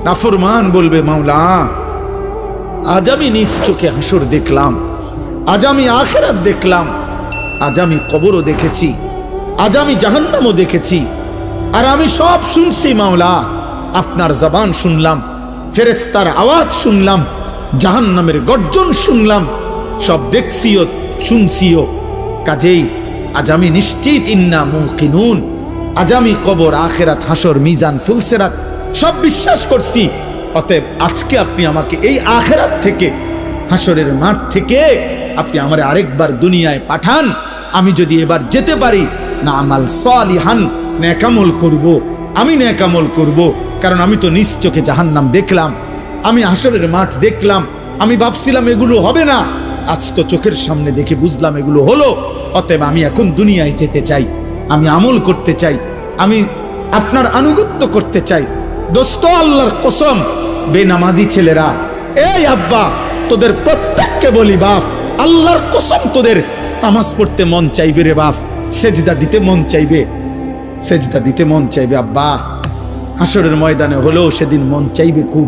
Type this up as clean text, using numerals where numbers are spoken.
নাফরমান বলবে, মাওলা আজ আমি নিজ চোখে হাসর দেখলাম, আজ আমি আখিরাত দেখলাম, আজ আমি কবরও দেখেছি, আজ আমি জাহান্নামও দেখেছি, আর আমি সব শুনছি মাওলা। আপনার জবান শুনলাম, ফেরেশতার আওয়াজ শুনলাম, জাহান্নামের গর্জন শুনলাম, সব দেখছিও শুনছিও। কাজেই আজ আমি নিশ্চিত, ইন্না মুকিনুন, আজ আমি কবর, আখিরাত, হাসর, মিজান, ফুলসিরাত সব বিশ্বাস করছি। অতএব আজকে আপনি আমাকে এই আখিরাত থেকে, হাসরের মাঠ থেকে আপনি আমারে আরেকবার দুনিয়ায় পাঠান। আমি যদি এবার যেতে পারি, না আমাল সালিহান, নেকামল করব, আমি নেকামল করব। কারণ আমি তো নিজ চোখে জাহান্নাম দেখলাম, আমি হাসরের মাঠ দেখলাম, আমি ভাবছিলাম এগুলো হবে না, আজ তো চোখের সামনে দেখে বুঝলাম এগুলো হলো। অতএব আমি এখন দুনিয়ায় যেতে চাই, আমি আমল করতে চাই, আমি আপনার আনুগত্য করতে চাই। দোস্ত, আল্লাহর কসম, বেনামাজি ছেলেরা, এই আব্বা, তোদের প্রত্যেককে বলি বাপ, আল্লাহর কসম তোদের নামাজ পড়তে মন চাইবে রে বাপ, সেজদা দিতে মন চাইবে, সেজদা দিতে মন চাইবে আব্বা। হাসরের ময়দানে হলেও সেদিন মন চাইবে খুব।